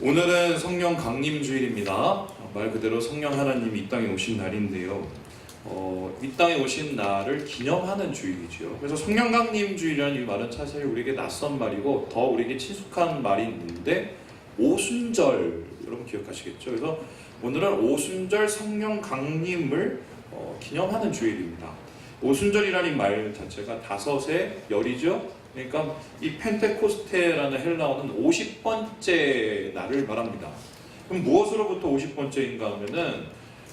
오늘은 성령 강림주일입니다. 말 그대로 성령 하나님이 이 땅에 오신 날인데요. 이 땅에 오신 날을 기념하는 주일이죠. 그래서 성령 강림주일이라는 이 말은 사실 우리에게 낯선 말이고 더 우리에게 친숙한 말이 있는데 오순절, 여러분 기억하시겠죠? 그래서 오늘은 오순절 성령 강림을 기념하는 주일입니다. 오순절이라는 말 자체가 다섯의 열이죠. 그러니까 이 펜테코스테라는 헬라어는 50번째 날을 말합니다. 그럼 무엇으로부터 50번째인가 하면은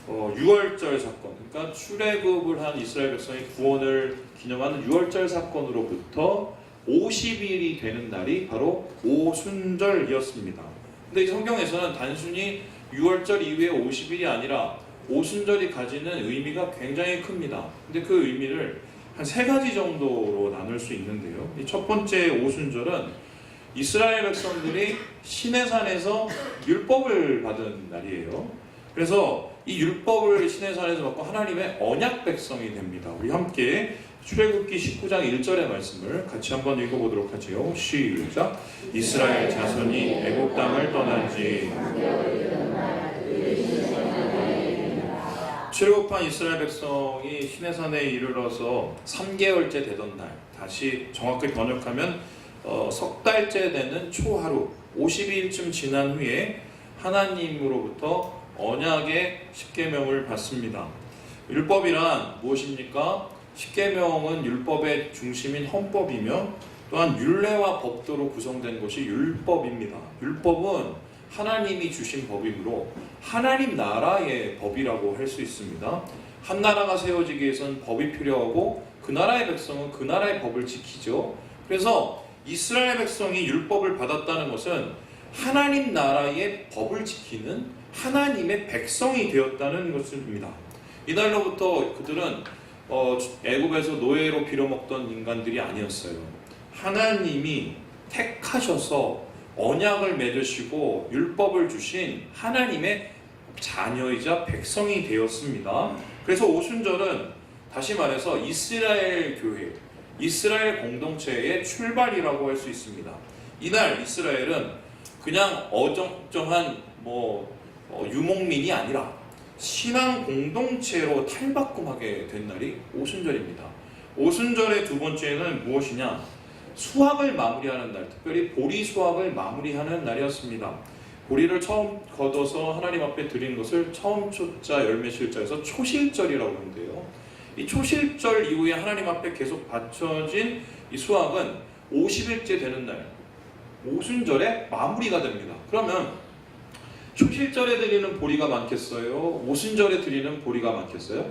6월절 사건, 그러니까 출애굽을 한 이스라엘 백성의 구원을 기념하는 6월절 사건으로부터 50일이 되는 날이 바로 오순절이었습니다. 근데 이 성경에서는 단순히 6월절 이후에 50일이 아니라 오순절이 가지는 의미가 굉장히 큽니다. 근데 그 의미를 한 세 가지 정도로 나눌 수 있는데요. 이 첫 번째 오순절은 이스라엘 백성들이 시내산에서 율법을 받은 날이에요. 그래서 이 율법을 시내산에서 받고 하나님의 언약 백성이 됩니다. 우리 함께 출애굽기 19장 1절의 말씀을 같이 한번 읽어보도록 하죠. 시작. 이스라엘 자손이 애굽 땅을 떠난 지 출애굽한 이스라엘 백성이 시내산에 이르러서 3개월째 되던 날, 다시 정확히 번역하면 석 달째 되는 초하루 50일쯤 지난 후에 하나님으로부터 언약의 십계명을 받습니다. 율법이란 무엇입니까? 십계명은 율법의 중심인 헌법이며 또한 율례와 법도로 구성된 것이 율법입니다. 율법은 하나님이 주신 법이므로 하나님 나라의 법이라고 할 수 있습니다. 한 나라가 세워지기 위해서는 법이 필요하고 그 나라의 백성은 그 나라의 법을 지키죠. 그래서 이스라엘 백성이 율법을 받았다는 것은 하나님 나라의 법을 지키는 하나님의 백성이 되었다는 것입니다. 이날로부터 그들은 애굽에서 노예로 빌어먹던 인간들이 아니었어요. 하나님이 택하셔서 언약을 맺으시고 율법을 주신 하나님의 자녀이자 백성이 되었습니다. 그래서 오순절은 다시 말해서 이스라엘 교회, 이스라엘 공동체의 출발이라고 할 수 있습니다. 이날 이스라엘은 그냥 어정쩡한 유목민이 아니라 신앙 공동체로 탈바꿈하게 된 날이 오순절입니다. 오순절의 두 번째는 무엇이냐? 수확을 마무리하는 날, 특별히 보리 수확을 마무리하는 날이었습니다. 보리를 처음 걷어서 하나님 앞에 드리는 것을 처음 초자 열매실자에서 초실절이라고 하는데요. 이 초실절 이후에 하나님 앞에 계속 바쳐진 이 수확은 50일째 되는 날, 오순절에 마무리가 됩니다. 그러면 초실절에 드리는 보리가 많겠어요? 오순절에 드리는 보리가 많겠어요?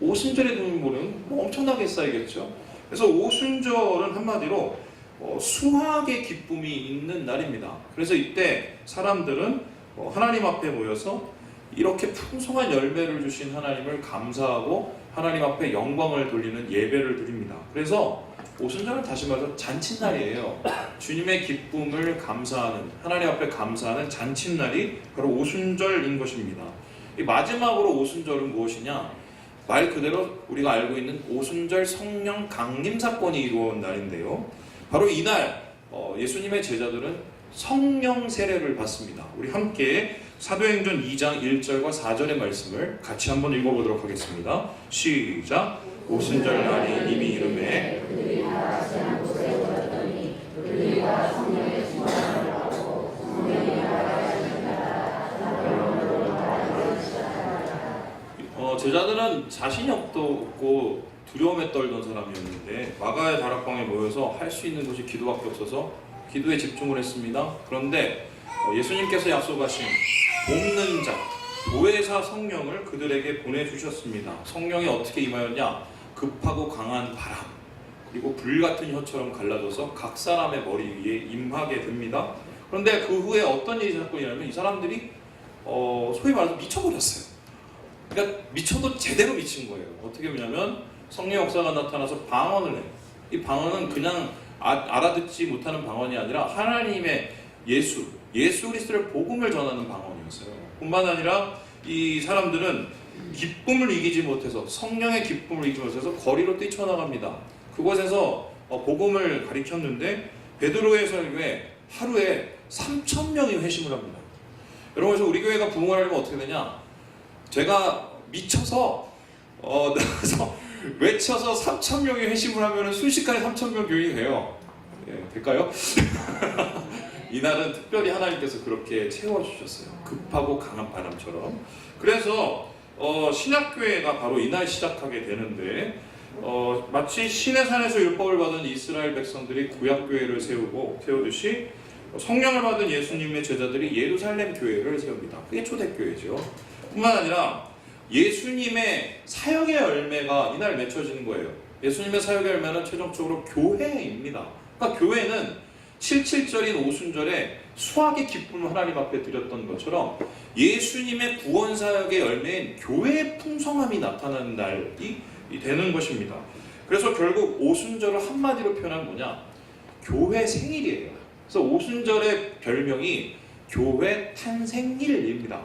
오순절에 드리는 보리는 엄청나게 쌓이겠죠. 그래서 오순절은 한마디로 수확의 기쁨이 있는 날입니다. 그래서 이때 사람들은 하나님 앞에 모여서 이렇게 풍성한 열매를 주신 하나님을 감사하고 하나님 앞에 영광을 돌리는 예배를 드립니다. 그래서 오순절은 다시 말해서 잔칫날이에요. 주님의 기쁨을 감사하는, 하나님 앞에 감사하는 잔칫날이 바로 오순절인 것입니다. 이 마지막으로 오순절은 무엇이냐? 말 그대로 우리가 알고 있는 오순절 성령 강림 사건이 이루어진 날인데요. 바로 이날 예수님의 제자들은 성령 세례를 받습니다. 우리 함께 사도행전 2장 1절과 4절의 말씀을 같이 한번 읽어보도록 하겠습니다. 시작. 오순절 날이 이미 이르매 제자들은 자신이 없고 두려움에 떨던 사람이었는데 마가의 다락방에 모여서 할 수 있는 것이 기도밖에 없어서 기도에 집중을 했습니다. 그런데 예수님께서 약속하신 돕는 자, 보혜사 성령을 그들에게 보내주셨습니다. 성령이 어떻게 임하였냐? 급하고 강한 바람, 그리고 불같은 혀처럼 갈라져서 각 사람의 머리 위에 임하게 됩니다. 그런데 그 후에 어떤 일이 사건이냐면 이 사람들이 소위 말해서 미쳐버렸어요. 그러니까 미쳐도 제대로 미친 거예요. 어떻게 보냐면 성령 역사가 나타나서 방언을 해요. 이 방언은 그냥 알아듣지 못하는 방언이 아니라 하나님의 예수 그리스도의 복음을 전하는 방언이었어요. 뿐만 아니라 이 사람들은 기쁨을 이기지 못해서, 성령의 기쁨을 이기지 못해서 거리로 뛰쳐나갑니다. 그곳에서 복음을 가르쳤는데 베드로의 설교에 하루에 3,000명이 회심을 합니다. 여러분, 그래서 우리 교회가 부흥을 하려면 어떻게 되냐? 제가 미쳐서 나가서 외쳐서 3,000명이 회심을 하면 순식간에 3,000명 교인이 돼요. 예, 될까요? 이날은 특별히 하나님께서 그렇게 채워주셨어요. 급하고 강한 바람처럼. 그래서 신약교회가 바로 이날 시작하게 되는데, 마치 시내산에서 율법을 받은 이스라엘 백성들이 구약교회를 세우듯이 성령을 받은 예수님의 제자들이 예루살렘 교회를 세웁니다. 그게 초대교회죠. 뿐만 아니라 예수님의 사역의 열매가 이날 맺혀지는 거예요. 예수님의 사역의 열매는 최종적으로 교회입니다. 그러니까 교회는 7.7절인 오순절에 수학의 기쁨을 하나님 앞에 드렸던 것처럼 예수님의 구원 사역의 열매인 교회의 풍성함이 나타나는 날이 되는 것입니다. 그래서 결국 오순절을 한마디로 표현하면 뭐냐? 교회 생일이에요. 그래서 오순절의 별명이 교회 탄생일입니다.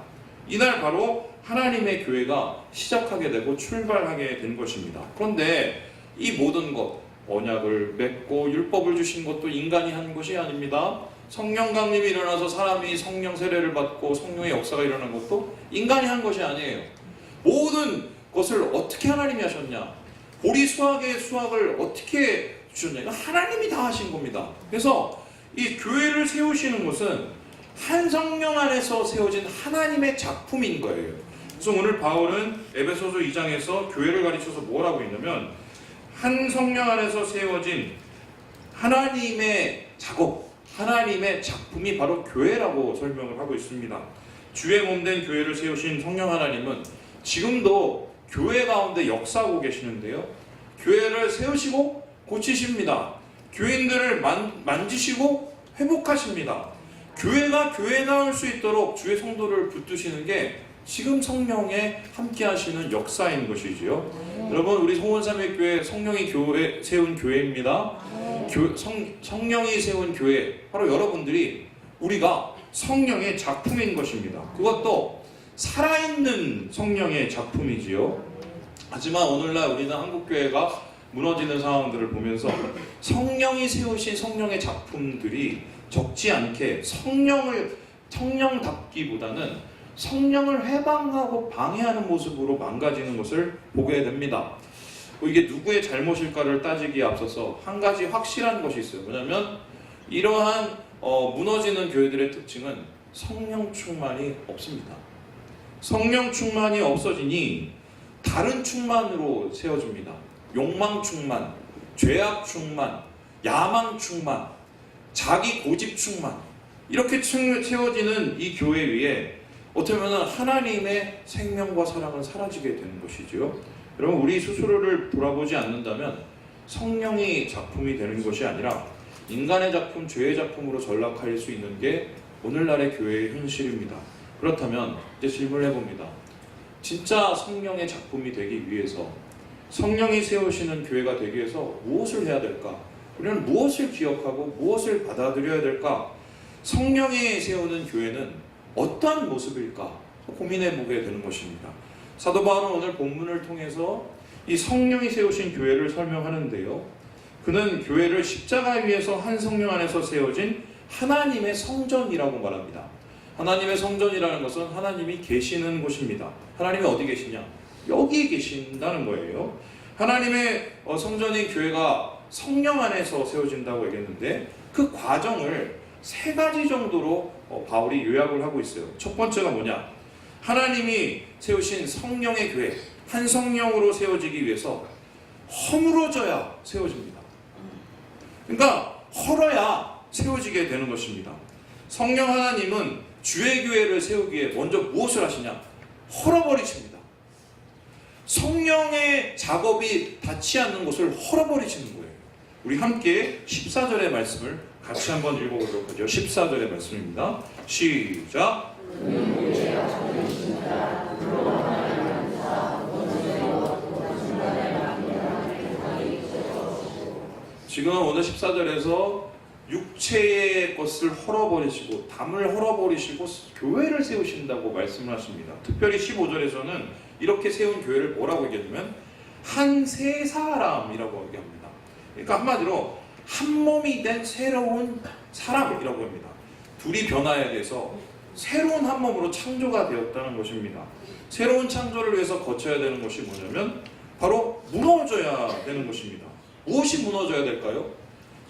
이날 바로 하나님의 교회가 시작하게 되고 출발하게 된 것입니다. 그런데 이 모든 것, 언약을 맺고 율법을 주신 것도 인간이 한 것이 아닙니다. 성령 강림이 일어나서 사람이 성령 세례를 받고 성령의 역사가 일어난 것도 인간이 한 것이 아니에요. 모든 것을 어떻게 하나님이 하셨냐? 보리 수학의 수학을 어떻게 주셨냐? 이거 하나님이 다 하신 겁니다. 그래서 이 교회를 세우시는 것은 한 성령 안에서 세워진 하나님의 작품인 거예요. 그래서 오늘 바울은 에베소서 2장에서 교회를 가르쳐서 뭐라고 했냐면, 한 성령 안에서 세워진 하나님의 작업, 하나님의 작품이 바로 교회라고 설명을 하고 있습니다. 주의 몸된 교회를 세우신 성령 하나님은 지금도 교회 가운데 역사하고 계시는데요, 교회를 세우시고 고치십니다. 교인들을 만지시고 회복하십니다. 교회가 교회다울 수 있도록 주의 성도를 붙드시는 게 지금 성령에 함께 하시는 역사인 것이지요. 여러분, 우리 송원삼일교회 성령이 세운 교회입니다. 성령이 세운 교회, 바로 여러분들이, 우리가 성령의 작품인 것입니다. 그것도 살아있는 성령의 작품이지요. 하지만 오늘날 우리는 한국교회가 무너지는 상황들을 보면서 성령이 세우신 성령의 작품들이 적지 않게 성령답기보다는 성령을 해방하고 방해하는 모습으로 망가지는 것을 보게 됩니다. 이게 누구의 잘못일까를 따지기에 앞서서 한 가지 확실한 것이 있어요. 뭐냐면 이러한 무너지는 교회들의 특징은 성령 충만이 없습니다. 성령 충만이 없어지니 다른 충만으로 세워집니다. 욕망 충만, 죄악 충만, 야망 충만, 자기 고집 충만, 이렇게 채워지는 이 교회 위에 어떻게 보면 하나님의 생명과 사랑은 사라지게 되는 것이죠. 여러분, 우리 스스로를 돌아보지 않는다면 성령이 작품이 되는 것이 아니라 인간의 작품, 죄의 작품으로 전락할 수 있는 게 오늘날의 교회의 현실입니다. 그렇다면 이제 질문을 해봅니다. 진짜 성령의 작품이 되기 위해서, 성령이 세우시는 교회가 되기 위해서 무엇을 해야 될까? 우리는 무엇을 기억하고 무엇을 받아들여야 될까? 성령이 세우는 교회는 어떠한 모습일까? 고민해 보게 되는 것입니다. 사도 바울은 오늘 본문을 통해서 이 성령이 세우신 교회를 설명하는데요, 그는 교회를 십자가 위에서 한 성령 안에서 세워진 하나님의 성전이라고 말합니다. 하나님의 성전이라는 것은 하나님이 계시는 곳입니다. 하나님이 어디 계시냐? 여기 계신다는 거예요. 하나님의 성전인 교회가 성령 안에서 세워진다고 얘기했는데, 그 과정을 세 가지 정도로 바울이 요약을 하고 있어요. 첫 번째가 뭐냐? 하나님이 세우신 성령의 교회, 한 성령으로 세워지기 위해서 허물어져야 세워집니다. 그러니까 헐어야 세워지게 되는 것입니다. 성령 하나님은 주의 교회를 세우기에 먼저 무엇을 하시냐? 헐어버리십니다. 성령의 작업이 닿지 않는 것을 헐어버리시는 거예요. 우리 함께 14절의 말씀을 같이 한번 읽어보도록 하죠. 14절의 말씀입니다. 시작. 지금 오늘 14절에서 육체의 것을 헐어버리시고 담을 헐어버리시고 교회를 세우신다고 말씀을 하십니다. 특별히 15절에서는 이렇게 세운 교회를 뭐라고 얘기하냐면 한 새 사람이라고 얘기합니다. 그러니까 한마디로 한 몸이 된 새로운 사람이라고 합니다. 둘이 변화해야 돼서 새로운 한 몸으로 창조가 되었다는 것입니다. 새로운 창조를 위해서 거쳐야 되는 것이 뭐냐면 바로 무너져야 되는 것입니다. 무엇이 무너져야 될까요?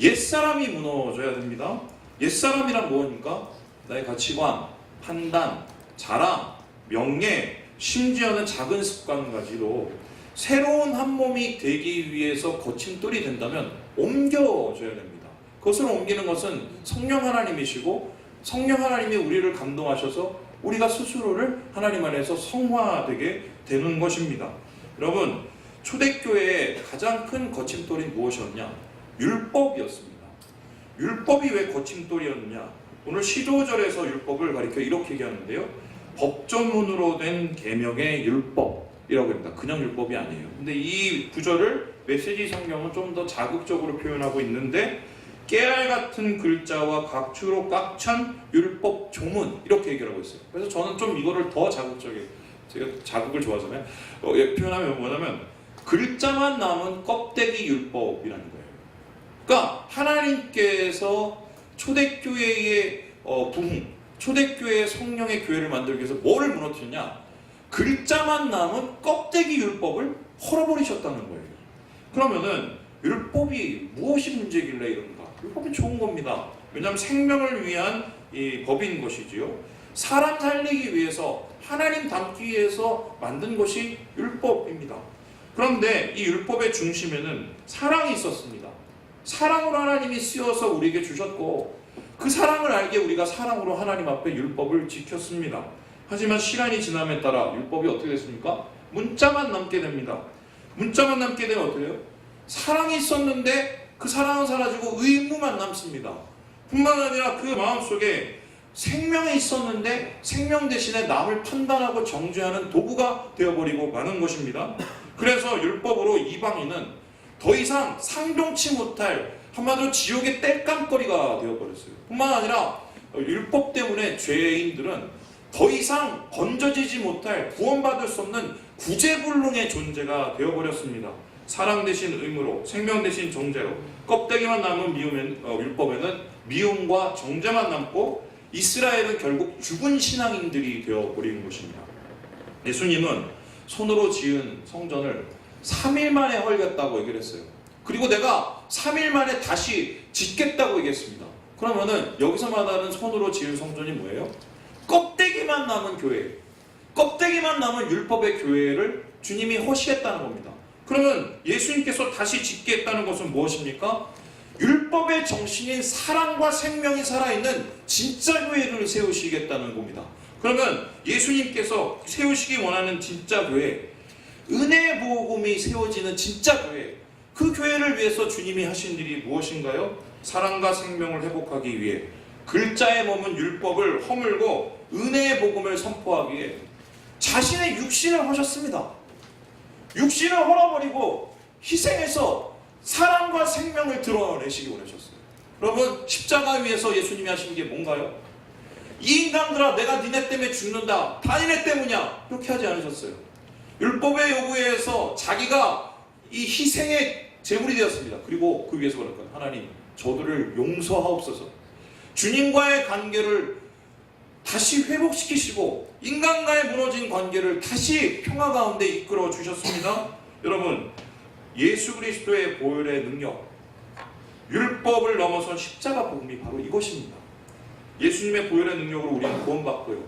옛사람이 무너져야 됩니다. 옛사람이란 무엇입니까? 나의 가치관, 판단, 자랑, 명예, 심지어는 작은 습관까지도 새로운 한 몸이 되기 위해서 거침돌이 된다면 옮겨져야 됩니다. 그것을 옮기는 것은 성령 하나님이시고 성령 하나님이 우리를 감동하셔서 우리가 스스로를 하나님 안에서 성화되게 되는 것입니다. 여러분, 초대교회의 가장 큰 거침돌이 무엇이었냐? 율법이었습니다. 율법이 왜 거침돌이었느냐? 오늘 시조절에서 율법을 가리켜 이렇게 얘기하는데요. 법조문으로 된 계명의 율법이라고 합니다. 그냥 율법이 아니에요. 근데 이 구절을 메시지 성경은 좀 더 자극적으로 표현하고 있는데 깨알 같은 글자와 각주로 꽉 찬 율법 조문 이렇게 얘기를 하고 있어요. 그래서 저는 좀 이거를 더 자극적이에요. 제가 자극을 좋아하잖아요. 표현하면 뭐냐면 글자만 남은 껍데기 율법이라는 거예요. 그러니까 하나님께서 초대교회의 부흥, 초대교회의 성령의 교회를 만들기 위해서 뭐를 무너뜨렸냐? 글자만 남은 껍데기 율법을 헐어버리셨다는 거예요. 그러면은 율법이 무엇이 문제길래 이런가? 율법이 좋은 겁니다. 왜냐하면 생명을 위한 이 법인 것이지요. 사람 살리기 위해서 하나님 닮기 위해서 만든 것이 율법입니다. 그런데 이 율법의 중심에는 사랑이 있었습니다. 사랑으로 하나님이 쓰여서 우리에게 주셨고 그 사랑을 알게 우리가 사랑으로 하나님 앞에 율법을 지켰습니다. 하지만 시간이 지남에 따라 율법이 어떻게 됐습니까? 문자만 남게 됩니다. 문자만 남게 되면 어떻게 돼요? 사랑이 있었는데 그 사랑은 사라지고 의무만 남습니다. 뿐만 아니라 그 마음속에 생명이 있었는데 생명 대신에 남을 판단하고 정죄하는 도구가 되어버리고 마는 것입니다. 그래서 율법으로 이방인은 더 이상 상종치 못할 한마디로 지옥의 땔감거리가 되어버렸어요. 뿐만 아니라 율법 때문에 죄인들은 더 이상 건져지지 못할 구원받을 수 없는 구제불능의 존재가 되어버렸습니다. 사랑 대신 의무로, 생명 대신 정죄로, 껍데기만 남은 율법에는 미움과 정죄만 남고 이스라엘은 결국 죽은 신앙인들이 되어버리는 것입니다. 예수님은 손으로 지은 성전을 3일 만에 헐겠다고 얘기를 했어요. 그리고 내가 3일 만에 다시 짓겠다고 얘기했습니다. 그러면은 여기서 말하는 손으로 지은 성전이 뭐예요? 껍데기만 남은 교회, 껍데기만 남은 율법의 교회를 주님이 허시했다는 겁니다. 그러면 예수님께서 다시 짓겠다는 것은 무엇입니까? 율법의 정신인 사랑과 생명이 살아있는 진짜 교회를 세우시겠다는 겁니다. 그러면 예수님께서 세우시기 원하는 진짜 교회, 은혜의 복음이 세워지는 진짜 교회, 그 교회를 위해서 주님이 하신 일이 무엇인가요? 사랑과 생명을 회복하기 위해 글자에 머문 율법을 허물고 은혜의 복음을 선포하기 위해 자신의 육신을 하셨습니다. 육신을 헐어버리고 희생해서 사랑과 생명을 드러내시기 원하셨어요. 여러분, 십자가 위에서 예수님이 하신 게 뭔가요? 이 인간들아, 내가 니네 때문에 죽는다. 다 니네 때문이야. 이렇게 하지 않으셨어요. 율법의 요구에 의해서 자기가 이 희생의 제물이 되었습니다. 그리고 그 위에서 그럴까요? 하나님, 저들을 용서하옵소서. 주님과의 관계를 다시 회복시키시고 인간과의 무너진 관계를 다시 평화 가운데 이끌어 주셨습니다. 여러분, 예수 그리스도의 보혈의 능력, 율법을 넘어선 십자가 복음이 바로 이것입니다. 예수님의 보혈의 능력으로 우리는 구원받고요,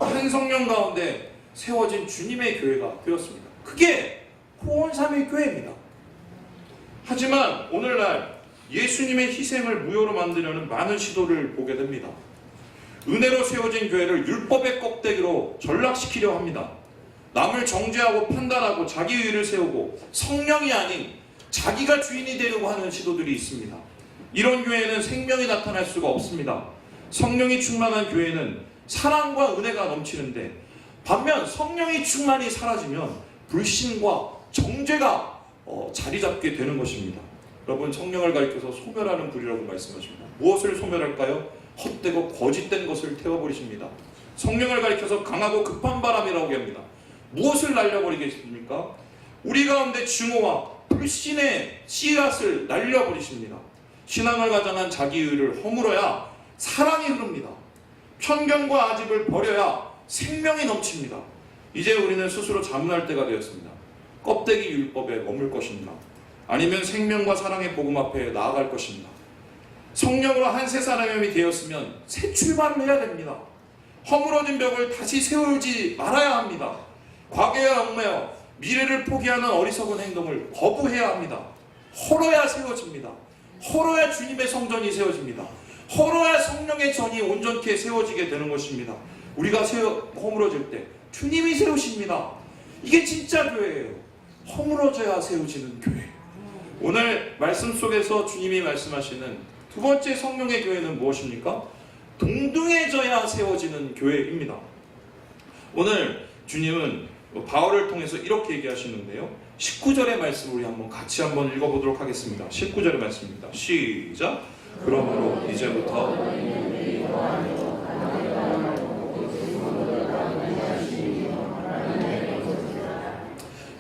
한 성령 가운데 세워진 주님의 교회가 되었습니다. 그게 호원삼위 교회입니다. 하지만 오늘날 예수님의 희생을 무효로 만들려는 많은 시도를 보게 됩니다. 은혜로 세워진 교회를 율법의 껍데기로 전락시키려 합니다. 남을 정죄하고 판단하고 자기 의를 세우고 성령이 아닌 자기가 주인이 되려고 하는 시도들이 있습니다. 이런 교회는 생명이 나타날 수가 없습니다. 성령이 충만한 교회는 사랑과 은혜가 넘치는데, 반면 성령이 충만히 사라지면 불신과 정죄가 자리 잡게 되는 것입니다. 여러분, 성령을 가리켜서 소멸하는 불이라고 말씀하십니다. 무엇을 소멸할까요? 헛되고 거짓된 것을 태워버리십니다. 성령을 가리켜서 강하고 급한 바람이라고 합니다. 무엇을 날려버리겠습니까? 우리 가운데 증오와 불신의 씨앗을 날려버리십니다. 신앙을 가장한 자기 의를 허물어야 사랑이 흐릅니다. 편견과 아집을 버려야 생명이 넘칩니다. 이제 우리는 스스로 자문할 때가 되었습니다. 껍데기 율법에 머물 것인가? 아니면 생명과 사랑의 복음 앞에 나아갈 것인가? 성령으로 한 새 사람이 되었으면 새 출발을 해야 됩니다. 허물어진 벽을 다시 세우지 말아야 합니다. 과거에 얽매여 미래를 포기하는 어리석은 행동을 거부해야 합니다. 헐어야 세워집니다. 헐어야 주님의 성전이 세워집니다. 헐어야 성령의 전이 온전케 세워지게 되는 것입니다. 우리가 허물어질 때 주님이 세우십니다. 이게 진짜 교회예요. 허물어져야 세워지는 교회. 오늘 말씀 속에서 주님이 말씀하시는 두 번째 성령의 교회는 무엇입니까? 동등해져야 세워지는 교회입니다. 오늘 주님은 바울을 통해서 이렇게 얘기하시는데요. 19절의 말씀 우리 같이 한번 읽어보도록 하겠습니다. 19절의 말씀입니다. 시작! 그러므로 이제부터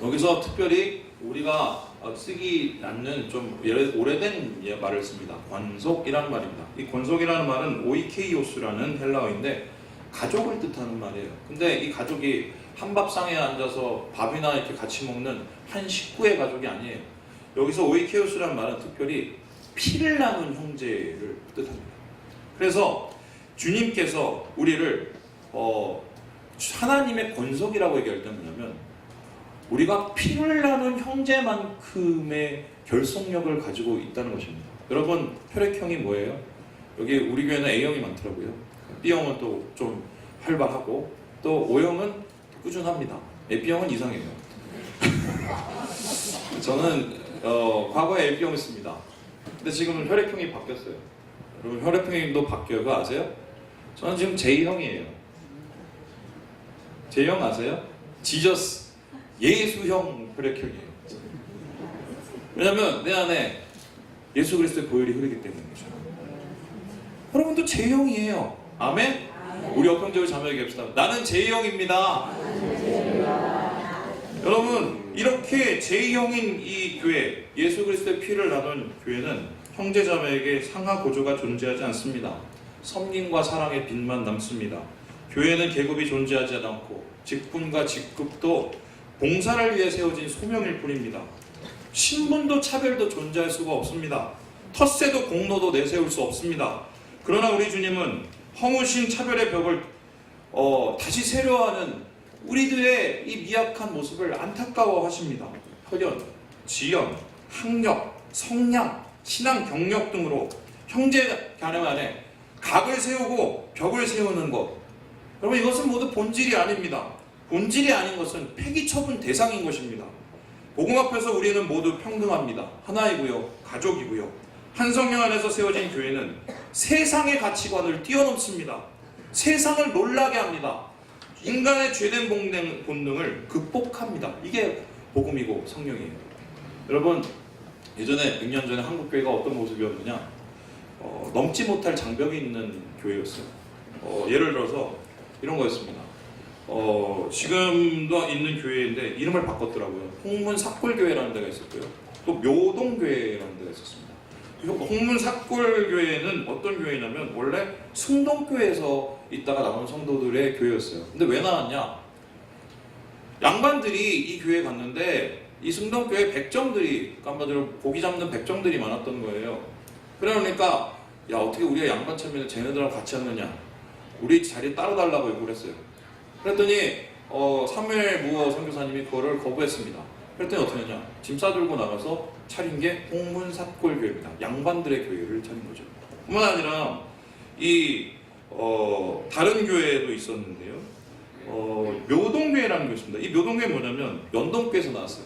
여기서 특별히 우리가 쓰기 않는 좀 오래된 말을 씁니다. 권속이라는 말입니다. 이 권속이라는 말은 오이케이오스라는 헬라어인데 가족을 뜻하는 말이에요. 근데 이 가족이 한 밥상에 앉아서 밥이나 이렇게 같이 먹는 한 식구의 가족이 아니에요. 여기서 오이케이오스라는 말은 특별히 피를 나눈 형제를 뜻합니다. 그래서 주님께서 우리를 하나님의 권속이라고 얘기할 때 뭐냐면 우리가 피를 나눈 형제만큼의 결속력을 가지고 있다는 것입니다. 여러분, 혈액형이 뭐예요? 여기 우리 교회는 A형이 많더라고요. B형은 또 좀 활발하고 또 O형은 꾸준합니다. B형은 이상해요. 저는 과거에 B형이었습니다. 근데 지금은 혈액형이 바뀌었어요. 여러분, 혈액형도 바뀌어요. 그거 아세요? 저는 지금 J형이에요. J형 아세요? 지저스. 예수형 혈액형이에요. 왜냐하면 내 안에 예수 그리스도의 보혈이 흐르기 때문이죠. 여러분도 J형이에요. 아멘? 우리 어평적으로 자매 얘기합시다. 나는 J형입니다. 여러분, 이렇게 J형인 이 교회, 예수 그리스도의 피를 나눈 교회는 형제자매에게 상하 고조가 존재하지 않습니다. 섬김과 사랑의 빛만 남습니다. 교회는 계급이 존재하지 않고 직분과 직급도 봉사를 위해 세워진 소명일 뿐입니다. 신분도 차별도 존재할 수가 없습니다. 텃세도 공로도 내세울 수 없습니다. 그러나 우리 주님은 허무신 차별의 벽을 다시 세려하는 우리들의 이 미약한 모습을 안타까워하십니다. 혈연, 지연, 학력, 성량, 신앙 경력 등으로 형제 간에 각을 세우고 벽을 세우는 것, 여러분, 이것은 모두 본질이 아닙니다. 본질이 아닌 것은 폐기 처분 대상인 것입니다. 복음 앞에서 우리는 모두 평등합니다. 하나이고요, 가족이고요. 한 성령 안에서 세워진 교회는 세상의 가치관을 뛰어넘습니다. 세상을 놀라게 합니다. 인간의 죄된 본능을 극복합니다. 이게 복음이고 성령이에요. 여러분, 예전에 100년 전에 한국교회가 어떤 모습이었느냐, 넘지 못할 장벽이 있는 교회였어요. 예를 들어서 이런 거였습니다. 지금도 있는 교회인데 이름을 바꿨더라고요. 홍문삭골교회라는 데가 있었고요. 또 묘동교회라는 데가 있었습니다. 홍문삭골교회는 어떤 교회냐면 원래 승동교회에서 있다가 나온 성도들의 교회였어요. 근데 왜 나왔냐? 양반들이 이 교회에 갔는데 이 승동교회 백정들이, 한마디로 고기 잡는 백정들이 많았던 거예요. 그러니까 야, 어떻게 우리가 양반 참여를 쟤네들하고 같이 하느냐, 우리 자리 따로 달라고 요구를 했어요. 그랬더니 사무엘 무어 선교사님이 그거를 거부했습니다. 그랬더니 어떻게 했냐, 짐 싸들고 나가서 차린 게 홍문삭골교회입니다. 양반들의 교회를 차린 거죠. 뿐만 아니라 이 다른 교회도 있었는데요. 묘동교회라는 게 있습니다. 이 묘동교회는 뭐냐면 연동교회에서 나왔어요.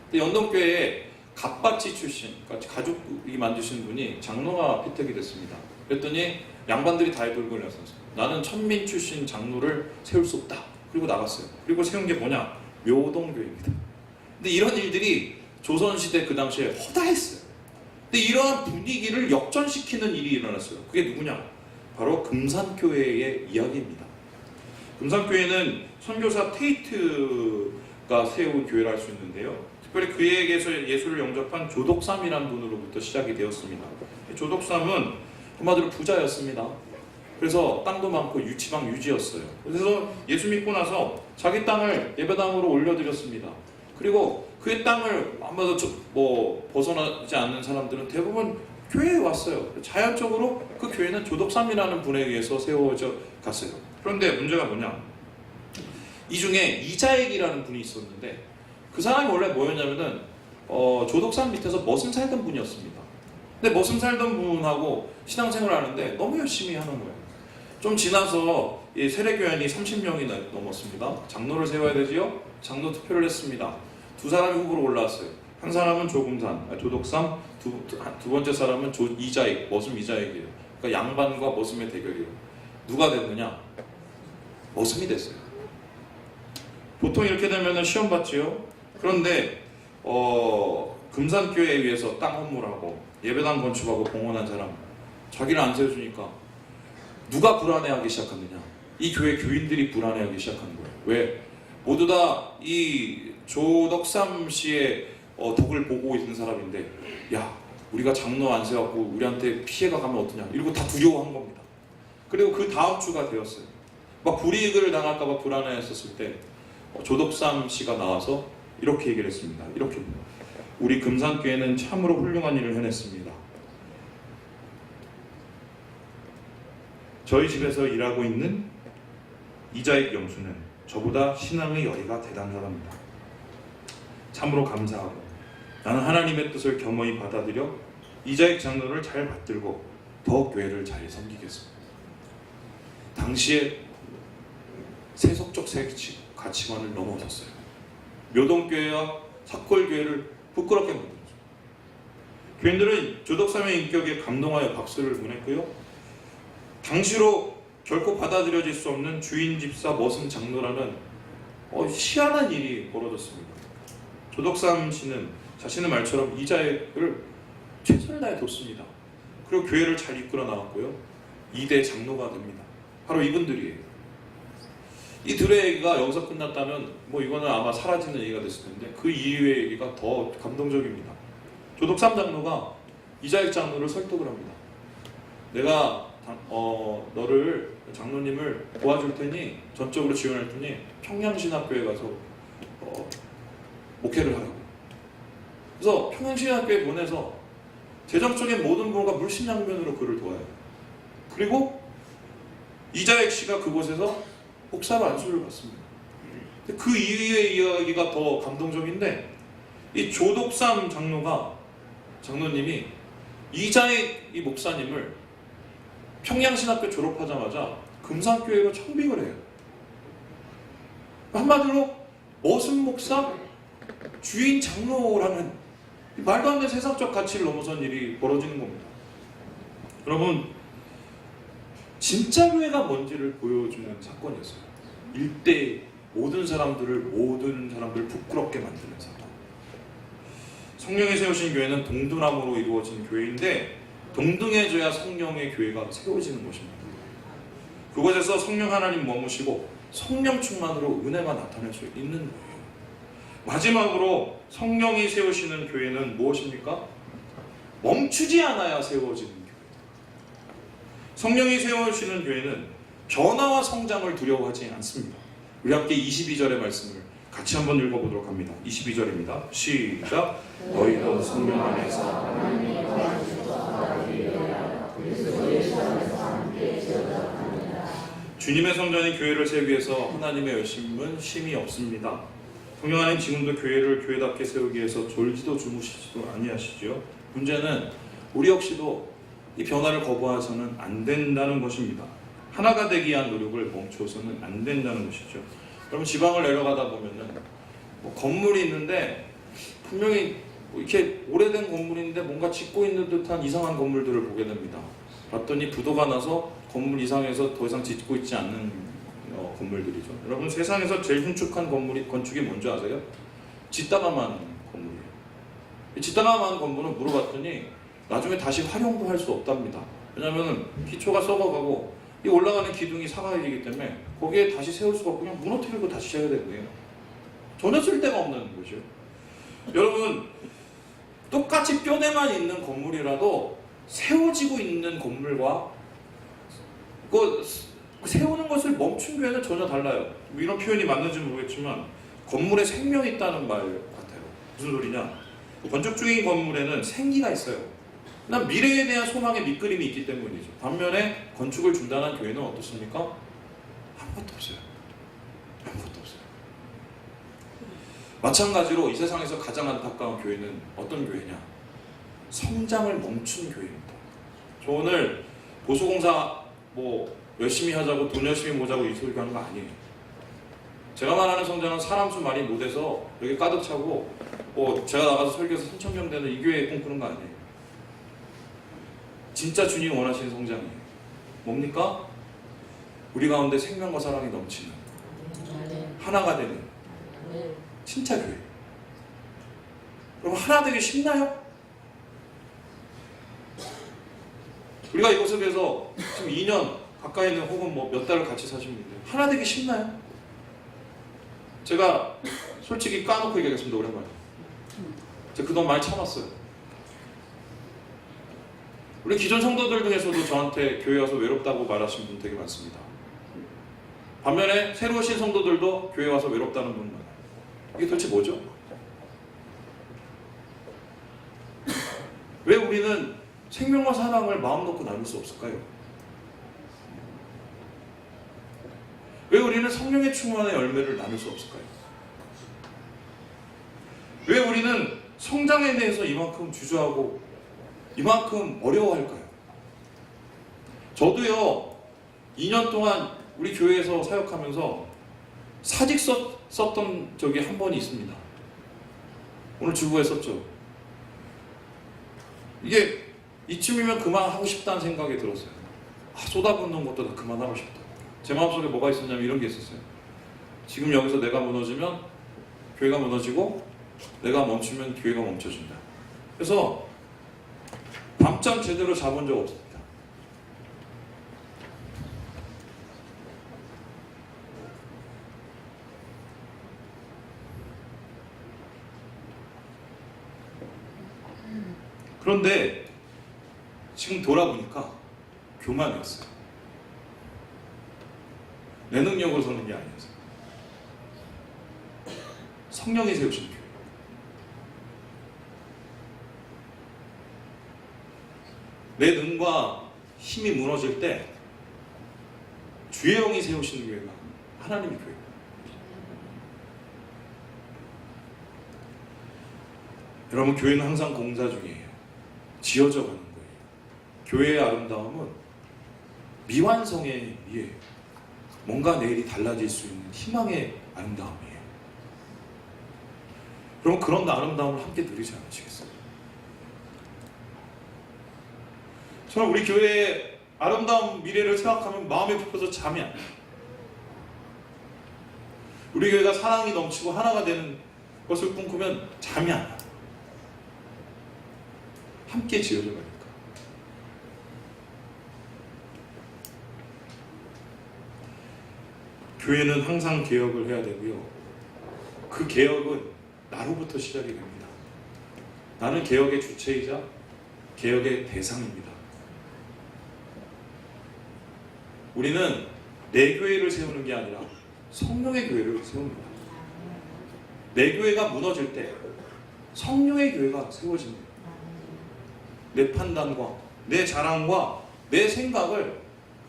근데 연동교회에 갓바치 출신, 가족이 만드신 분이 장로가 피택이 됐습니다. 그랬더니 양반들이 다 돌고 나섰어요. 나는 천민 출신 장로를 세울 수 없다. 그리고 나갔어요. 그리고 세운 게 뭐냐? 묘동교회입니다. 근데 이런 일들이 조선시대 그 당시에 허다했어요. 근데 이러한 분위기를 역전시키는 일이 일어났어요. 그게 누구냐? 바로 금산교회의 이야기입니다. 금산교회는 선교사 테이트가 세운 교회라 할 수 있는데요. 특별히 그에게서 예수를 영접한 조덕삼이라는 분으로부터 시작이 되었습니다. 조덕삼은 한마디로 부자였습니다. 그래서 땅도 많고 지방 유지였어요. 그래서 예수 믿고 나서 자기 땅을 예배당으로 올려드렸습니다. 그리고 그의 땅을 아마도 벗어나지 않는 사람들은 대부분 교회에 왔어요. 자연적으로 그 교회는 조덕삼이라는 분에 의해서 세워져 갔어요. 그런데 문제가 뭐냐? 이 중에 이자익이라는 분이 있었는데 그 사람이 원래 뭐였냐면은 조덕삼 밑에서 머슴 살던 분이었습니다. 근데 머슴 살던 분하고 신앙생활을 하는데 너무 열심히 하는 거예요. 좀 지나서 이 세례교인이 30명이 넘었습니다. 장로를 세워야 되지요? 장로 투표를 했습니다. 두 사람이 후보로 올라왔어요. 한 사람은 조덕삼, 두 번째 사람은 이자익, 머슴 이자익이에요. 그러니까 양반과 머슴의 대결이에요. 누가 됐느냐? 머슴이 됐어요. 보통 이렇게 되면 시험 봤지요. 그런데 금산교회에 의해서 땅 헌물하고 예배당 건축하고 봉헌한 사람 자기를 안 세워주니까 누가 불안해하기 시작하느냐? 이 교회 교인들이 불안해하기 시작하는 거예요. 왜? 모두 다 이 조덕삼 씨의 덕을 보고 있는 사람인데, 야, 우리가 장로 안 세웠고 우리한테 피해가 가면 어떠냐? 이러고 다 두려워한 겁니다. 그리고 그 다음 주가 되었어요. 막 불이익을 당할까봐 불안해했었을 때 조덕삼 씨가 나와서 이렇게 얘기를 했습니다. 이렇게, 우리 금산교회는 참으로 훌륭한 일을 해냈습니다. 저희 집에서 일하고 있는 이자익 영수는 저보다 신앙의 열의가 대단하답니다. 참으로 감사하고 나는 하나님의 뜻을 겸허히 받아들여 이자익 장로를 잘 받들고 더 교회를 잘 섬기겠습니다. 당시에 세속적 가치관을 넘어섰어요. 묘동교회와 삭골교회를 부끄럽게 만들었죠. 교인들은 조덕삼의 인격에 감동하여 박수를 보냈고요. 당시로 결코 받아들여질 수 없는 주인 집사 머슴 장로라는 희한한 일이 벌어졌습니다. 조덕삼 씨는 자신의 말처럼 이자익을 최선을 다해 뒀습니다. 그리고 교회를 잘 이끌어 나갔고요. 2대 장로가 됩니다. 바로 이분들이에요. 이 둘의 얘기가 여기서 끝났다면 이거는 아마 사라지는 얘기가 됐을 텐데 그 이후의 얘기가 더 감동적입니다. 조덕삼 장로가 이자익 장로를 설득을 합니다. 내가 너를 장로님을 도와줄 테니 전적으로 지원할 테니 평양신학교에 가서 목회를 하라고. 그래서 평양신학교에 보내서 재정적인 모든 부분과 물심양면으로 그를 도와요. 그리고 이자익 씨가 그곳에서 목사로 안수를 받습니다. 그 이후의 이야기가 더 감동적인데 이 조덕삼 장로님이 이자익 이 목사님을 평양신학교 졸업하자마자 금산교회로 청빙을 해요. 한마디로 머슴 목사, 주인 장로라는 말도 안 되는 세상적 가치를 넘어선 일이 벌어지는 겁니다. 여러분, 진짜 교회가 뭔지를 보여주는 사건이었어요. 일대 모든 사람들을 부끄럽게 만드는 사건. 성령이 세우신 교회는 동등함으로 이루어진 교회인데 동등해져야 성령의 교회가 세워지는 것입니다. 그곳에서 성령 하나님 머무시고 성령 충만으로 은혜가 나타날 수 있는 거예요. 마지막으로 성령이 세우시는 교회는 무엇입니까? 멈추지 않아야 세워지는 교회. 성령이 세우시는 교회는 변화와 성장을 두려워하지 않습니다. 우리 함께 22절의 말씀을 같이 한번 읽어보도록 합니다. 22절입니다. 시작. 너희도 성령 안에서 하나님의 주님의 성전인 교회를 세우기 위해서 하나님의 열심은 쉼이 없습니다. 성령 안에 지금도 교회를 교회답게 세우기 위해서 졸지도 주무시지도 아니하시죠. 문제는 우리 역시도 이 변화를 거부해서는 안 된다는 것입니다. 하나가 되기 위한 노력을 멈춰서는 안 된다는 것이죠. 여러분, 지방을 내려가다 보면은 건물이 있는데 분명히 이렇게 오래된 건물인데 뭔가 짓고 있는 듯한 이상한 건물들을 보게 됩니다. 봤더니 부도가 나서 건물 이상에서 더 이상 짓고 있지 않는 건물들이죠. 여러분, 세상에서 제일 흉측한 건축이 뭔지 아세요? 짓다가 만 건물이에요. 짓다가 만 건물은 물어봤더니 나중에 다시 활용도 할 수 없답니다. 왜냐하면 기초가 썩어가고 이 올라가는 기둥이 사가이기 때문에 거기에 다시 세울 수가 없고 그냥 무너뜨리고 다시 지어야 되거든요. 전혀 쓸데가 없는 거죠. 여러분, 똑같이 뼈대만 있는 건물이라도 세워지고 있는 건물과 그 세우는 것을 멈춘 교회는 전혀 달라요. 뭐 이런 표현이 맞는지 모르겠지만 건물에 생명이 있다는 말 같아요. 무슨 소리냐? 건축중인 건물에는 생기가 있어요. 난 미래에 대한 소망의 밑그림이 있기 때문이죠. 반면에 건축을 중단한 교회는 어떻습니까? 아무것도 없어요. 아무것도 없어요. 마찬가지로 이 세상에서 가장 안타까운 교회는 어떤 교회냐? 성장을 멈춘 교회입니다. 저 오늘 보수공사 뭐 열심히 하자고 돈 열심히 모자고 이 소리 하는 거 아니에요. 제가 말하는 성장은 사람 수 많이 못해서 여기 가득 차고 뭐 제가 나가서 설교해서 3,000명 되는 이 교회에 꿈꾸는 거 아니에요. 진짜 주님 원하시는 성장이에요. 뭡니까? 우리 가운데 생명과 사랑이 넘치는 하나가 되는 진짜 교회. 그럼 하나 되기 쉽나요? 우리가 이곳에서 지금 2년 가까이는 혹은 뭐 몇 달을 같이 사신 분들 하나 되기 쉽나요? 제가 솔직히 까놓고 얘기하겠습니다. 오랜만에 제가 그동안 많이 참았어요. 우리 기존 성도들 중에서도 저한테 교회 와서 외롭다고 말하신 분 되게 많습니다. 반면에 새로 오신 성도들도 교회 와서 외롭다는 분 많아요. 이게 도대체 뭐죠? 왜 우리는 생명과 사랑을 마음 놓고 나눌 수 없을까요? 왜 우리는 성령의 충만의 열매를 나눌 수 없을까요? 왜 우리는 성장에 대해서 이만큼 주저하고 이만큼 어려워할까요? 저도요 2년 동안 우리 교회에서 사역하면서 사직 썼던 적이 한 번이 있습니다. 오늘 주부에 썼죠. 이게 이쯤이면 그만하고 싶다는 생각이 들었어요. 쏟아붓는 것도 다 그만하고 싶다. 제 마음속에 뭐가 있었냐면 이런 게 있었어요. 지금 여기서 내가 무너지면 교회가 무너지고 내가 멈추면 교회가 멈춰진다. 그래서 밤잠 제대로 자본 적 없습니다. 그런데 지금 돌아보니까 교만이었어요. 내 능력으로 서는 게 아니었어요. 성령이 세우신 교회. 내 능과 힘이 무너질 때 주의 영이 세우시는 교회가 하나님의 교회. 여러분, 교회는 항상 공사 중이에요. 지어져 가는 거예요. 교회의 아름다움은 미완성의 미예요. 뭔가 내일이 달라질 수 있는 희망의 아름다움이에요. 그럼 그런 아름다움을 함께 누리지 않으시겠어요? 저는 우리 교회의 아름다운 미래를 생각하면 마음이 부풀어서 잠이 안 와요. 우리 교회가 사랑이 넘치고 하나가 되는 것을 꿈꾸면 잠이 안 와요. 함께 지어져 가니까. 교회는 항상 개혁을 해야 되고요. 그 개혁은 나로부터 시작이 됩니다. 나는 개혁의 주체이자 개혁의 대상입니다. 우리는 내 교회를 세우는 게 아니라 성령의 교회를 세웁니다. 내 교회가 무너질 때 성령의 교회가 세워집니다. 내 판단과 내 자랑과 내 생각을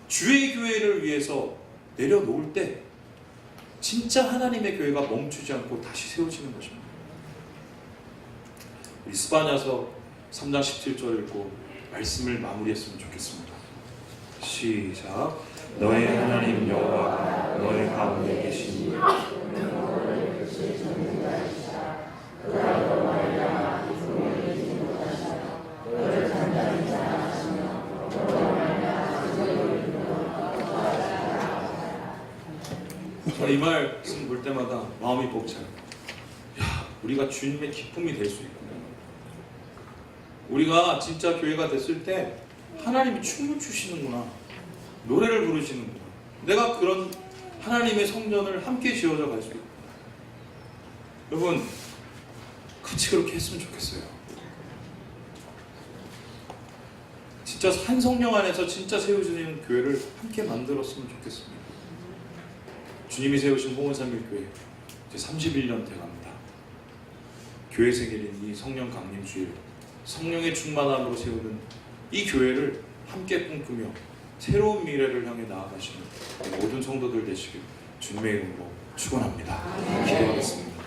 주의 교회를 위해서 내려놓을 때 진짜 하나님의 교회가 멈추지 않고 다시 세워지는 것입니다. 스바냐서 3장 17절 읽고 말씀을 마무리했으면 좋겠습니다. 시작. 너의 하나님 여호와가 너의 가운데 계시니 이 말씀 볼 때마다 마음이 벅차요. 야, 우리가 주님의 기쁨이 될 수 있구나. 우리가 진짜 교회가 됐을 때 하나님이 춤을 추시는구나. 노래를 부르시는구나. 내가 그런 하나님의 성전을 함께 지어져 갈 수 있구나. 여러분, 같이 그렇게 했으면 좋겠어요. 진짜 진짜 한 성령 안에서 진짜 세워지는 교회를 함께 만들었으면 좋겠습니다. 주님이 세우신 홍은삼일교회 이제 31년 돼갑니다. 교회 생일인 이 성령 강림 주일, 성령의 충만함으로 세우는 이 교회를 함께 꿈꾸며 새로운 미래를 향해 나아가시는 모든 성도들 되시길 주님의 이름으로 축원합니다. 기도하겠습니다.